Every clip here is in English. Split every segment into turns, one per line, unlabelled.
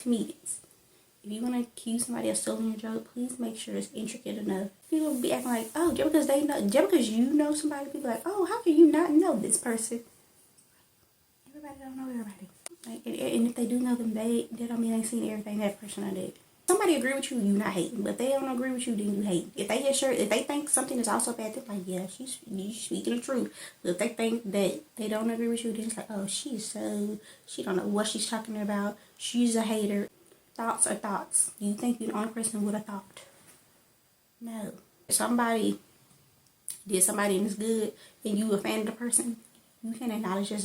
Comedians. If you want to accuse somebody of stealing your joke, please make sure it's intricate enough. People be acting like, oh, just because you know somebody, people like, oh, how can you not know this person? Everybody don't know everybody. Like, and if they do know them, they don't mean they seen everything that person did. Somebody agree with you, you not hating. But if they don't agree with you, then you hate. If they think something is also bad, they're like, yeah, she's speaking the truth. But if they think that they don't agree with you, then it's like, oh, she don't know what she's talking about. She's a hater. Thoughts are thoughts. You think you're the only person with a thought? No. If somebody did somebody and it's good, and you a fan of the person, you can acknowledge that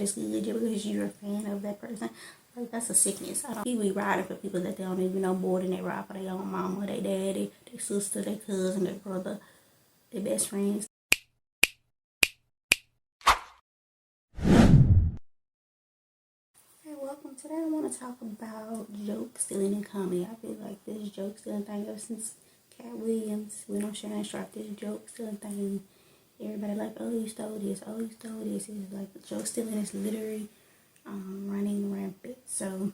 it's good just because you're a fan of that person. Like, that's a sickness. People be riding for people that they don't even know more than they ride for their own mama, their daddy, their sister, their cousin, their brother, their best friends. Hey, welcome. Today I want to talk about joke stealing in comedy. I feel like this joke stealing thing ever since Cat Williams went on Shannon Sharp, this joke stealing thing, everybody like, oh, you stole this, oh, you stole this. It's like joke stealing is literally running rampant. So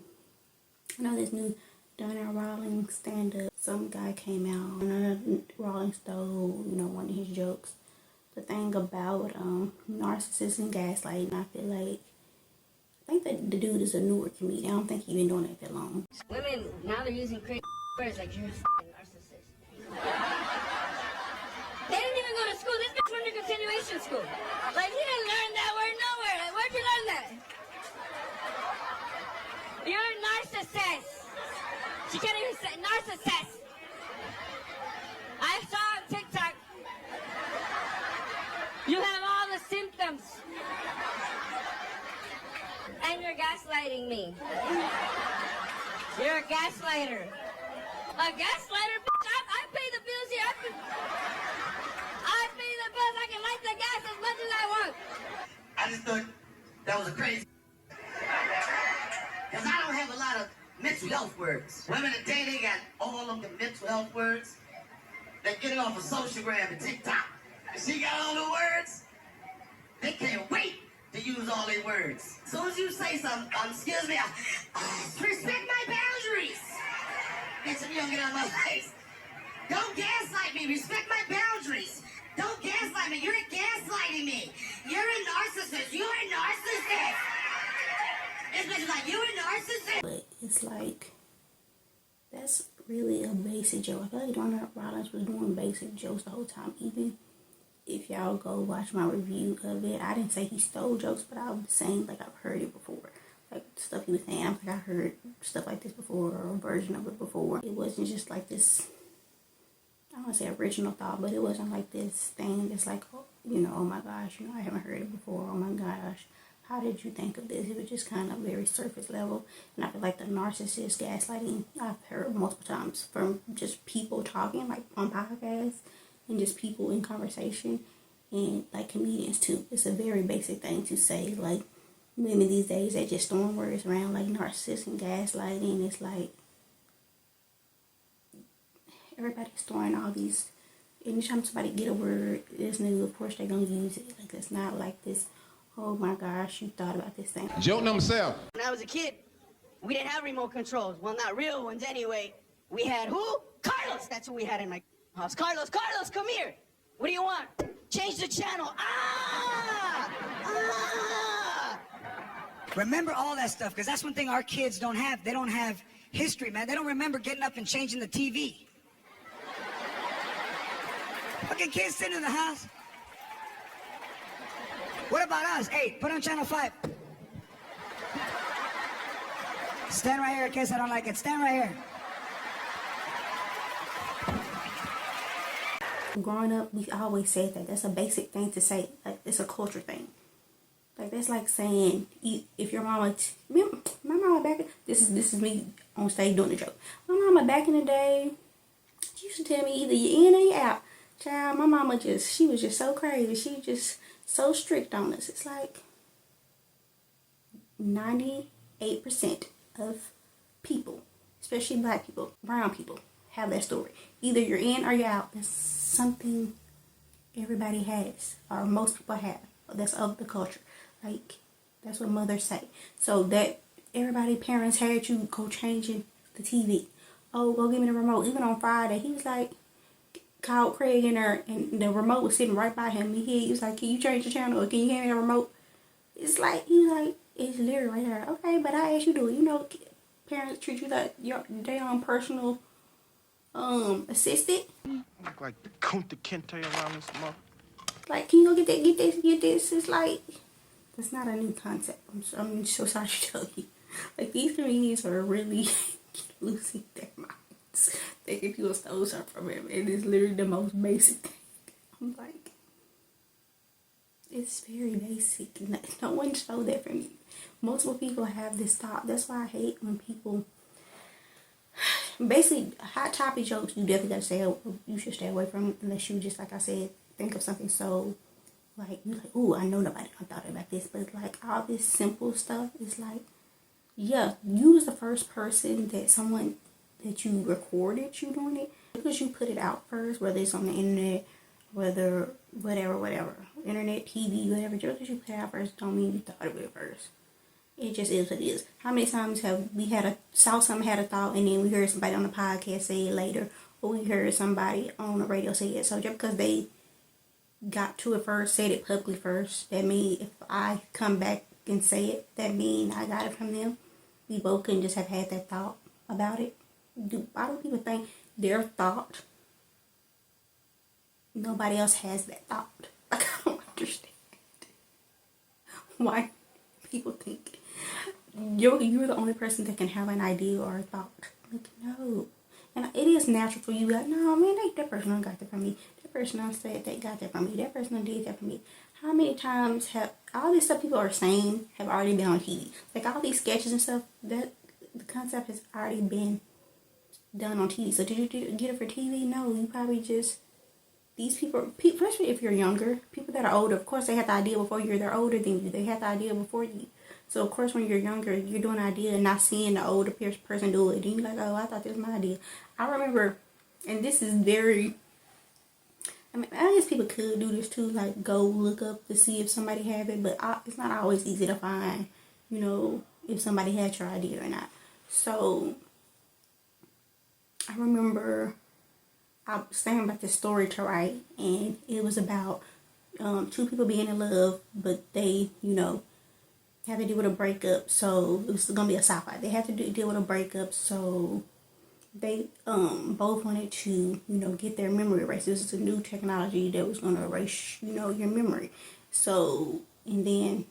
I know this new Donna Rawlings stand-up. Some guy came out and Rawlings stole, one of his jokes. The thing about narcissists and gaslighting, I think that the dude is a newer comedian. I don't think he's been doing it that long.
Women, now they're using crazy words like you're a narcissist. They didn't even go to school. This bitch went to continuation school. Like, you didn't learn that word nowhere. Like, where'd you learn that? You're a narcissist. She can't even say narcissist. I saw on TikTok. You have all the symptoms. And you're gaslighting me. You're a gaslighter. A gaslighter, bitch. I pay the bills here. I pay the bills. I can light the gas as much as I want.
I just thought that was a crazy. Because I don't have a lot of mental health words. Women today, they got all of the mental health words. They get it off of socialgram and TikTok. And she got all the words. They can't wait to use all their words. As soon as you say something, excuse me, respect my boundaries. Bitch, if you don't get out of my face. Don't gaslight me. Respect my boundaries. Don't gaslight me. You're gaslighting me. You're a narcissist. You're a narcissist. This bitch is like, you're a narcissist.
But it's like, that's really a basic joke. I feel like Donna Rawlings was doing basic jokes the whole time. Even if y'all go watch my review of it, I didn't say he stole jokes, but I was saying like I've heard it before. Like stuff he was saying, I'm like, I heard stuff like this before, or a version of it before. It wasn't just like this, I don't want to say original thought, but it wasn't like this thing that's like, oh, oh my gosh, I haven't heard it before, oh my gosh, how did you think of this? It was just kind of very surface level. And I feel like the narcissist gaslighting, I've heard multiple times from just people talking, like on podcasts, and just people in conversation, and like comedians too. It's a very basic thing to say. Like, women these days, they just throwing words around like narcissist and gaslighting. It's like everybody's throwing all these. Anytime somebody get a word that's new, of course they're gonna use it. Like, it's not like this, oh my gosh, you thought about this thing.
Joke number 7.
When I was a kid, we didn't have remote controls. Well, not real ones anyway. We had who? Carlos. That's who we had in my house. Carlos, come here. What do you want? Change the channel. Ah!
Remember all that stuff, because that's one thing our kids don't have. They don't have history, man. They don't remember getting up and changing the TV. Fucking kids sitting in the house. What about us? Hey, put on channel 5. Stand right here in case I don't like it. Stand right here.
Growing up, we always said that. That's a basic thing to say. Like, it's a culture thing. Like, that's like saying, if your mama, my mama back, this is me on stage doing the joke. My mama back in the day, she used to tell me either you're in or you're out. Child, my mama she was just so crazy. She was just so strict on us. It's like 98% of people, especially black people, brown people, have that story. Either you're in or you're out. That's something everybody has, or most people have. That's of the culture. Like, that's what mothers say. So that everybody parents had you go changing the TV. Oh, go give me the remote. Even on Friday, he was like, called Craig in there, and the remote was sitting right by him. He was like, can you change the channel, or can you hand me the remote? It's like, he was like, it's literally right there. Okay, but I asked you to do it. You know, parents treat you like their own personal assistant.
Look like the Kunta Kinte around this mother.
Like, can you go get this? It's like, that's not a new concept. I'm so sorry to tell you. Like, these comedians are really losing their minds. Thinking people stole something from him. And it's literally the most basic thing. I'm like, it's very basic. No one stole that from you. Multiple people have this thought. That's why I hate when people... Basically, hot topic jokes, you definitely gotta you should stay away from it, unless you just, like I said, think of something so, like, you're like, ooh, I know nobody thought about this, but like, all this simple stuff is like, yeah, you was the first person that you recorded you doing it, because you put it out first, whether it's on the internet, whether, whatever, internet, TV, whatever, just because you put it out first don't mean you thought of it first. It just is what it is. How many times have we saw something, had a thought, and then we heard somebody on the podcast say it later, or we heard somebody on the radio say it? So just because they got to it first, said it publicly first, that mean if I come back and say it, that mean I got it from them. We both couldn't just have had that thought about it. Why do people think their thought, nobody else has that thought? Like, I don't understand why people think you're the only person that can have an idea or a thought. Like, no. And it is natural for you, like, no, man, that person done got that from me. That person done said they got that from me. That person done did that for me. How many times have all this stuff people are saying have already been on TV? Like, all these sketches and stuff, that the concept has already been done on TV. So did you get it for TV? No, you probably just, these people, especially if you're younger, people that are older, of course they had the idea before you. They're older than you. They had the idea before you. So, of course, when you're younger, you're doing an idea and not seeing the older person do it. And you're like, oh, I thought this was my idea. I remember, and this is very, I mean, I guess people could do this too, like go look up to see if somebody have it. But it's not always easy to find, you know, if somebody had your idea or not. So, I remember I was thinking about this story to write. And it was about two people being in love, but they, you know, had to deal with a breakup, so it was gonna be a sci-fi. They had to deal with a breakup, so they both wanted to, you know, get their memory erased. This is a new technology that was gonna erase, you know, your memory. So, and then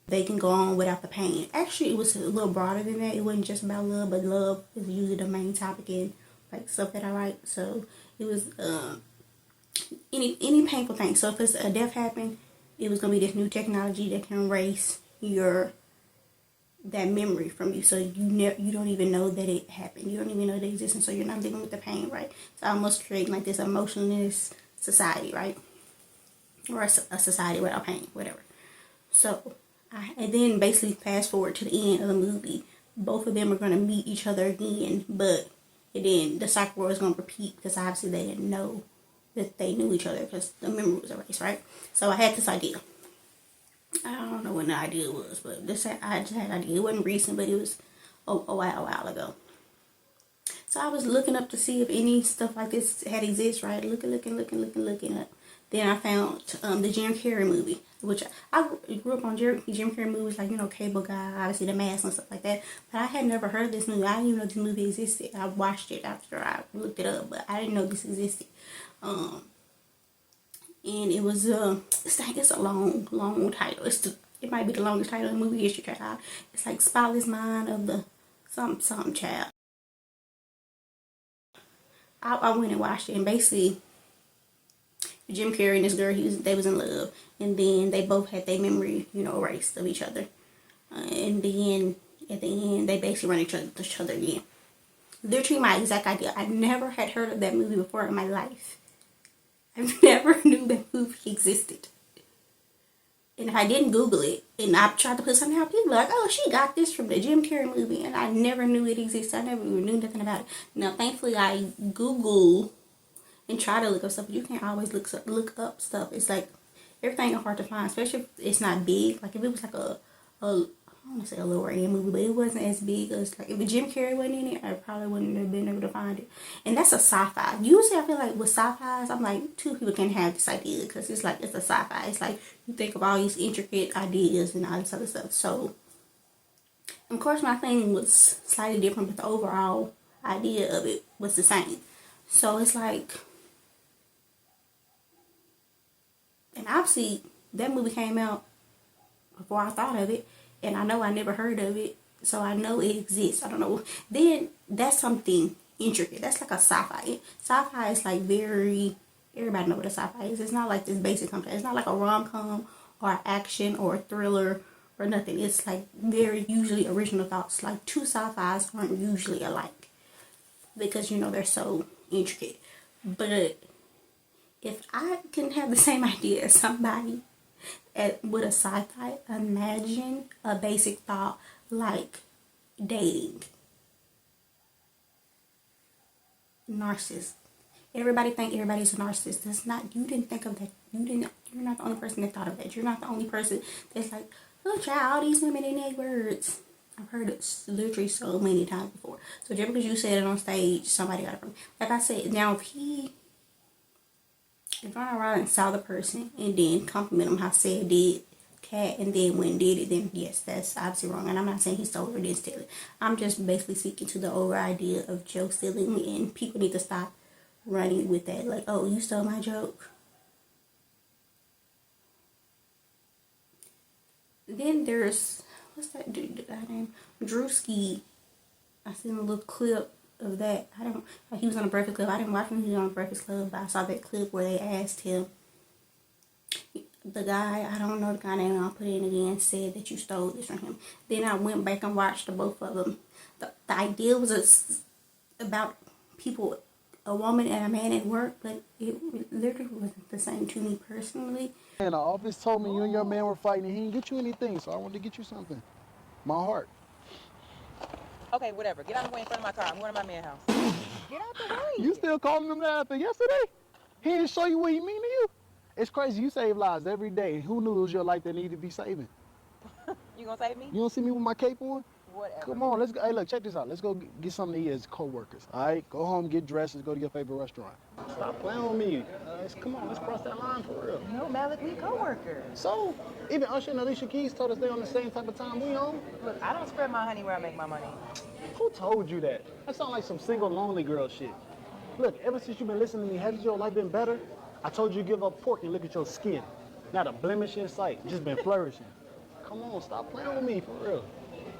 they can go on without the pain. Actually, it was a little broader than that. It wasn't just about love, but love is usually the main topic in like stuff that I write. So it was any painful thing. So if it's a death happened, it was gonna be this new technology that can erase that memory from you, so you don't even know that it happened. You don't even know it exists, and so you're not living with the pain, right? So I almost creating like this emotionless society, right? Or a society without pain, whatever. So and then basically fast forward to the end of the movie, both of them are going to meet each other again, but then the cycle is going to repeat because obviously they didn't know that they knew each other because the memory was erased, right? So I had this idea. I don't know when the idea was, but I just had an idea. It wasn't recent, but it was a while ago. So I was looking up to see if any stuff like this had exist, right? Looking up. Then I found the Jim Carrey movie, which I grew up on Jim Carrey movies, like, you know, Cable Guy, obviously The Mask and stuff like that. But I had never heard of this movie. I didn't even know this movie existed. I watched it after I looked it up, but I didn't know this existed. And it was it's a long title. It might be the longest title in movie history, child. It's like Spotless Mind of the something child. I went and watched it, and basically Jim Carrey and this girl, they was in love, and then they both had their memory, you know, erased of each other, and then at the end they basically run each other again. Literally my exact idea. I never had heard of that movie before in my life. I never knew that movie existed. And if I didn't Google it, and I tried to put something out, people were like, oh, she got this from the Jim Carrey movie, and I never knew it existed. I never even knew nothing about it. Now, thankfully, I Google and try to look up stuff, but you can't always look up stuff. It's like, everything is hard to find, especially if it's not big. Like, if it was like I don't want to say a lower end movie, but it wasn't as big as, like, if Jim Carrey wasn't in it, I probably wouldn't have been able to find it. And that's a sci-fi. Usually I feel like with sci-fis, I'm like, two people can have this idea, because it's like, it's a sci-fi. It's like, you think of all these intricate ideas and all this other stuff. So, of course, my thing was slightly different, but the overall idea of it was the same. So it's like, and obviously, that movie came out before I thought of it, and I know I never heard of it, so I know it exists. I don't know. Then that's something intricate. That's like a sci-fi. Sci-fi is like very, everybody know what a sci-fi is. It's not like this basic something. It's not like a rom-com or action or a thriller or nothing. It's like very usually original thoughts. Like two sci-fis aren't usually alike because, you know, they're so intricate. But if I can have the same idea as somebody with a sci-fi, imagine a basic thought like dating. Narcissist. Everybody think everybody's a narcissist. That's not, you didn't think of that. You're not the only person that thought of that. You're not the only person that's like, oh child, all these women in their words. I've heard it literally so many times before. So just because you said it on stage, somebody got it from me. Like I said, now if Ron Rollins saw the person and then compliment him how sad did cat and then when did it, then yes, that's obviously wrong. And I'm not saying he stole it or didn't steal it. I'm just basically speaking to the over idea of joke stealing, and people need to stop running with that. Like, oh, you stole my joke. Then there's, what's that dude, the guy named Druski. I seen a little clip of that. He was on a Breakfast Club. I didn't watch him, he was on a Breakfast Club, but I saw that clip where they asked him, the guy, I don't know the guy name, I'll put it in again, said that you stole this from him. Then I went back and watched the both of them. The idea was about people, a woman and a man at work, but it literally wasn't the same to me personally.
And the office told me you and your man were fighting and he didn't get you anything, so I wanted to get you something. My heart.
Okay, whatever. Get out of the way in front of my car. I'm going to my man's house. Get out the way.
You still calling him that after yesterday? He didn't show you what he mean to you? It's crazy. You save lives every day. Who knew it was your life that needed to be saving?
You gonna save me?
You don't see me with my cape on?
Whatever.
Come on, let's go. Hey, look, check this out. Let's go get something to eat as co-workers. All right, go home, get dressed, let's go to your favorite restaurant. Stop playing with me. Come on, let's cross that line for real.
No, Malik, we co-workers.
So, even Usher and Alicia Keys told us they on the same type of time we on.
Look, I don't spread my honey where I make my money.
Who told you that? That sounds like some single, lonely girl shit. Look, ever since you've been listening to me, has your life been better? I told you to give up pork and look at your skin. Not a blemish in sight, just been flourishing. Come on, stop playing with me, for real.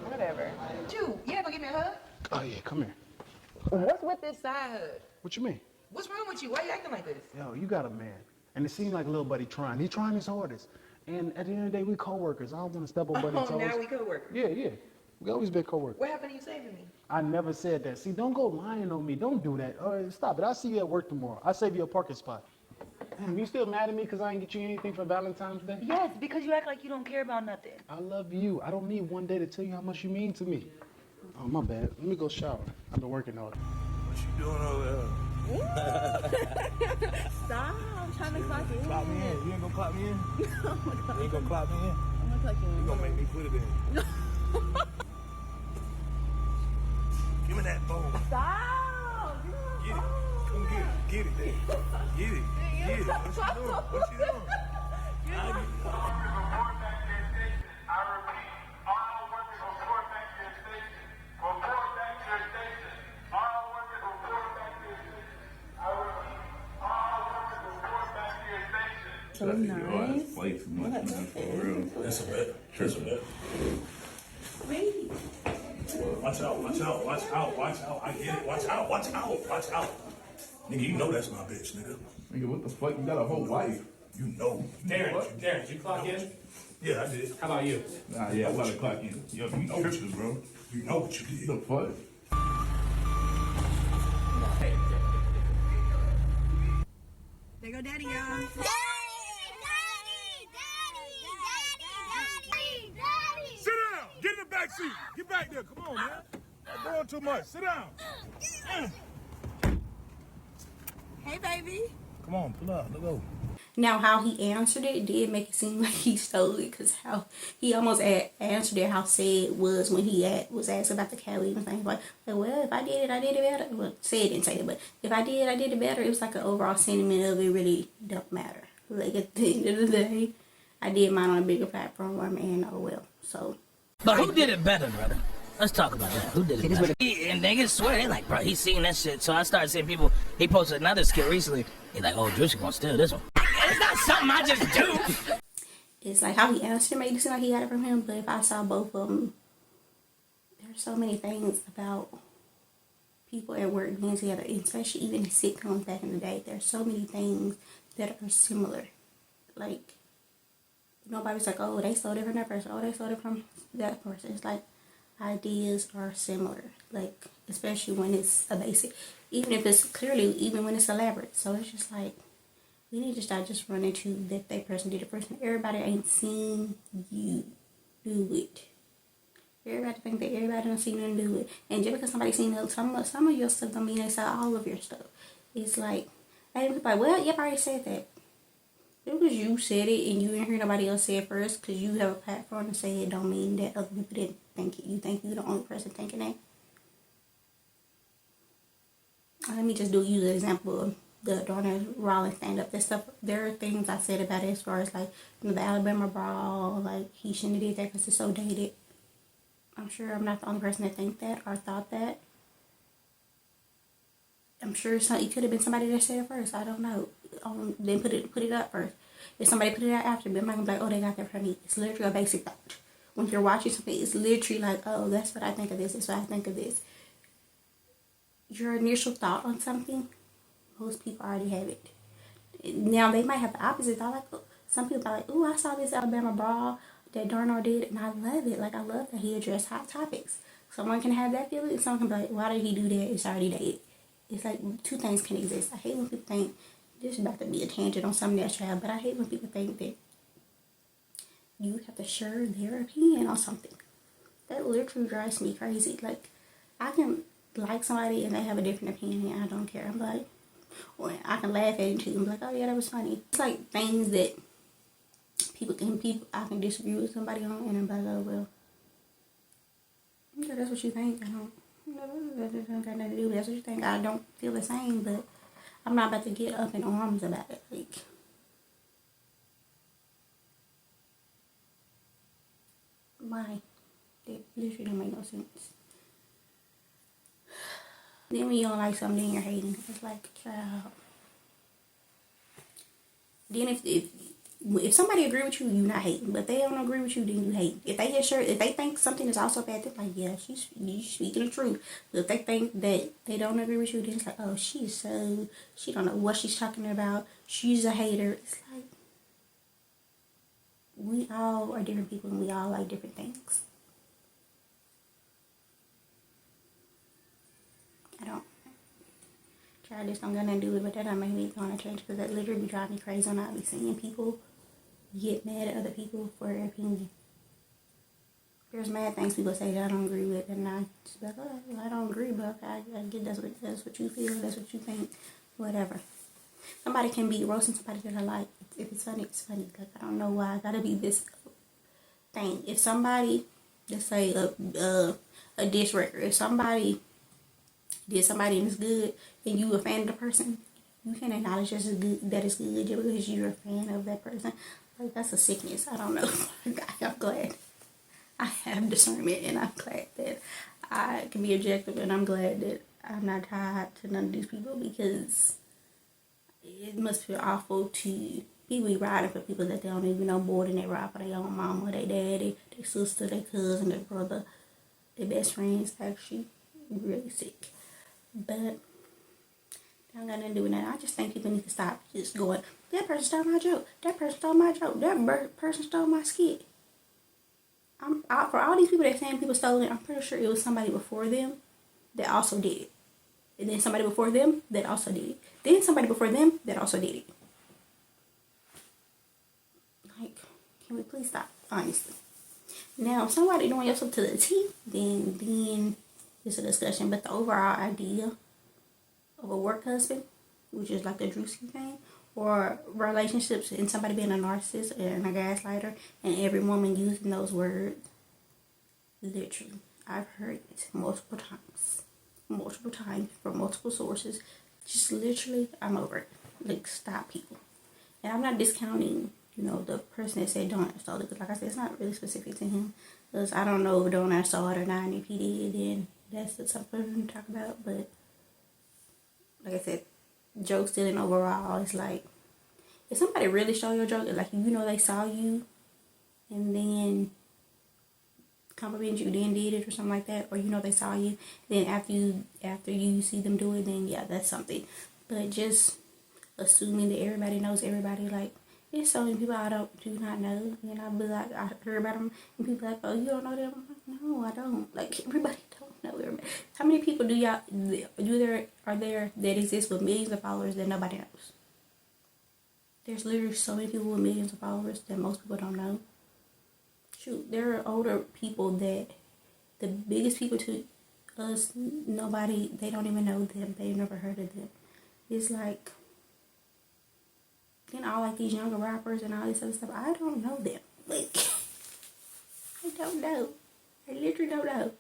Whatever. Jude, you ain't gonna give me a hug?
Oh yeah, come here.
What's with this side hug?
What you mean?
What's wrong with you? Why you acting like this?
Yo, you got a man. And it seems like little buddy trying. He's trying his hardest. And at the end of the day, we co-workers. I don't want to step on buddy's toes.
Now we co-workers.
Yeah. We always been co-workers.
What happened to you saving me?
I never said that. See, don't go lying on me. Don't do that. Stop it. I'll see you at work tomorrow. I'll save you a parking spot. Damn, you still mad at me because I didn't get you anything for Valentine's Day?
Yes, because you act like you don't care about nothing.
I love you. I don't need one day to tell you how much you mean to me. Oh, my bad. Let me go shower. I've been working all day.
What you doing over there?
Stop, I'm trying to clock you in.
Clock me in. You ain't gonna clock me in?
Oh my God.
You ain't gonna clock me in?
I'm gonna clock you in.
You gonna make me put it in. Give me that phone.
Stop!
Get it. Come get it. Get it. Get it. Get it. What you doing? What you doing?
So nice.
Play too much, man, for real. That's a bet. That's a bet.
Wait.
Watch out, watch out, watch out, watch out. I get it. Watch out, watch out, watch out. Nigga, you know that's my bitch, nigga.
Nigga, what the fuck? You got a whole wife.
You know.
Darren, did you clock in?
Yeah, I did.
How about you?
Nah, yeah, I gotta clock in.
Yo, you know what you did, bro. You know what you did.
The fuck?
There go daddy, y'all.
Sit down. Get in the back seat. Get back there. Come on, man. You're doing too much. Sit down.
Hey, baby.
Come on, pull up. Let's go.
Now, how he answered it did make it seem like he stole it, because how he almost answered it how sad it was when he was asked about the cat leaving thing. Like, well, if I did it, I did it better. Well, said didn't say it, but if I did, I did it better. It was like an overall sentiment of it really don't matter. Like, at the end of the day, I did mine on a bigger platform, and oh well. So.
But who did it better, brother? Let's talk about that. Who did it better? And niggas swear, they like, bro, he seen that shit. So I started seeing people, he posted another skit recently. He like, oh, Druski gonna steal this one. It's not something I just do.
It's like how he answered made it seem like he got it from him, but if I saw both of them, there's so many things about people at work being together, especially even in sitcoms back in the day. There's so many things that are similar. Like, nobody's like, oh, they stole it from that person. Oh, they stole it from that person. It's like, ideas are similar. Like, especially when it's a basic. Even if it's clearly, even when it's elaborate. So it's just like, we need to start just running to that person did it first. Everybody ain't seen you do it. Everybody think that everybody done seen you do it. And just because somebody seen some of your stuff don't mean they saw all of your stuff. It's like, I ain't like, well, yep, I already said that. It was you said it and you didn't hear nobody else say it first because you have a platform to say it don't mean that other people didn't think it. You think you're the only person thinking that. Let me just use an example of the Darnell Rollins stand-up. That stuff, there are things I said about it as far as like, you know, the Alabama brawl, like he shouldn't have did that because it's so dated. I'm sure I'm not the only person that think that or thought that. I'm sure it could have been somebody that said it first. I don't know. Then put it up first. If somebody put it out after me, I'm not gonna be like, oh, they got that from me. It's literally a basic thought. When you're watching something, it's literally like, oh, that's what I think of this. That's what I think of this. Your initial thought on something, most people already have it. Now they might have the opposite thought. Like, some people are like, oh, I saw this Alabama brawl that Darnell did, and I love it. Like, I love that he addressed hot topics. Someone can have that feeling, and someone can be like, why did he do that? It's already dated. It's like two things can exist. I hate when people think this is about to be a tangent on something that's child, but I hate when people think that you have to share their opinion on something. That literally drives me crazy. Like, I can like somebody and they have a different opinion. I don't care. I'm like, or I can laugh at it too. I'm like, oh yeah, that was funny. It's like things that I can disagree with somebody on, and I'm like, oh well, yeah, that's what you think. I don't. That don't got nothing to do with it. That's what you think. I don't feel the same, but I'm not about to get up in arms about it. Like, why? That literally don't make no sense. Then when you don't like something, then you're hating. It's like, child. Then if somebody agree with you, you're not hating. But if they don't agree with you, then you hate. If they think something is also bad, they're like, yeah, she's speaking the truth. But if they think that they don't agree with you, then it's like, oh, she don't know what she's talking about. She's a hater. It's like, we all are different people and we all like different things. I just don't got nothing to do with it, but that don't make me want to change, because that literally drives me crazy when I be seeing people get mad at other people for their opinion. There's mad things people say that I don't agree with, and I just be like, oh, well, I don't agree, but I get that's what you feel, that's what you think, whatever. Somebody can be roasting somebody that I like. If it's funny, it's funny. Like, I don't know why I gotta be this thing. If somebody, let's say a diss record, if somebody did somebody and it's good, and you a fan of the person, you can acknowledge that it's good just because you're a fan of that person. Like, that's a sickness. I don't know. I'm glad I have discernment, and I'm glad that I can be objective, and I'm glad that I'm not tied to none of these people, because it must feel awful to be riding for people that they don't even know more than they ride for their own mama, their daddy, their sister, their cousin, their brother, their best friends. Actually, really sick. But I don't got nothing to do with that. I just think people need to stop just going, that person stole my joke, that person stole my joke, that person stole my skit. For all these people that saying people stole it, I'm pretty sure it was somebody before them that also did it. And then somebody before them that also did it. Then somebody before them that also did it. Like, can we please stop? Honestly. Now, if somebody doing yourself to the T, then it's a discussion. But the overall idea of a work husband, which is like the druski thing, or relationships and somebody being a narcissist and a gaslighter and every woman using those words. Literally, I've heard it multiple times from multiple sources. Just literally, I'm over it. Like, stop, people. And I'm not discounting, the person that said don't install it, because like I said, it's not really specific to him, because I don't know if don't install it or not, and if he did, then that's something to talk about. But like I said, joke stealing overall is like, if somebody really show you a joke, like they saw you and then compliment you, then did it or something like that, or they saw you, then after you see them do it, then yeah, that's something. But just assuming that everybody knows everybody, like, there's so many people I do not know, and I'll be like, I heard about them, and people like, oh, you don't know them? I'm like, no, I don't. Like, everybody don't know everybody. How many people are there that exist with millions of followers that nobody knows? There's literally so many people with millions of followers that most people don't know. Shoot, there are older people that the biggest people to us, they don't even know them. They've never heard of them. It's like, all like these younger rappers and all this other stuff, I don't know them. Like, I don't know. I literally don't know.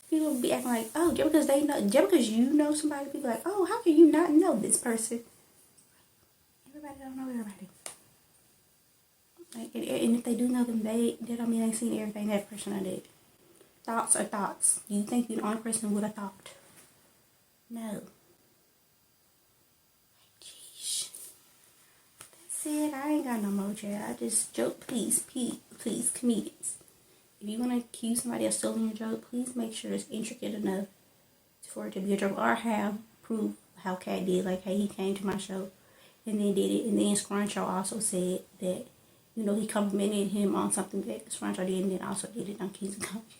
People be acting like, oh, just because you know somebody, people like, oh, how can you not know this person? Everybody don't know everybody. Like, and if they do know them, they don't mean they seen everything that person did. Thoughts are thoughts. You think you're the only person with a thought? No. Jeez. That's it. I ain't got no more chat. I just joke. Please, comedians. If you want to accuse somebody of stealing your joke, please make sure it's intricate enough for it to be a joke, or have proof how Cat did. Like, hey, he came to my show and then did it, and then Scruncho also said that, he complimented him on something that Scruncho did, and then also did it on Keys and Company.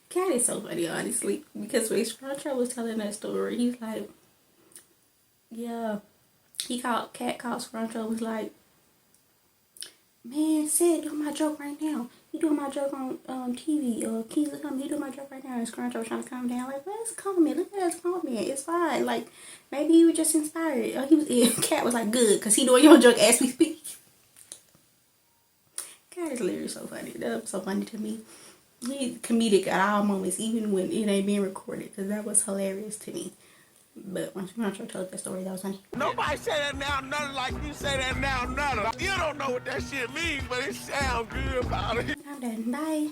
Cat is so funny, honestly, because when Scruncho was telling that story, he's like, yeah, Cat called Scruncho, was like, man, Sid doing my joke right now. He doing my joke on TV, or Keys and Company, he doing my joke right now, and Scruncho was trying to calm down, like, well, it's a compliment, look at that, it's a compliment, it's fine, like, maybe he was just inspired, or Cat was like, good, because he doing your joke as we speak. Cat is literally so funny. That was so funny to me. He's comedic at all moments, even when it ain't being recorded, because that was hilarious to me. But once Scruncho told that story, that was funny.
Nobody say that now, nothing like you say that now, nothing. You don't know what that shit means, but it sounds good about it.
I'm done. Bye.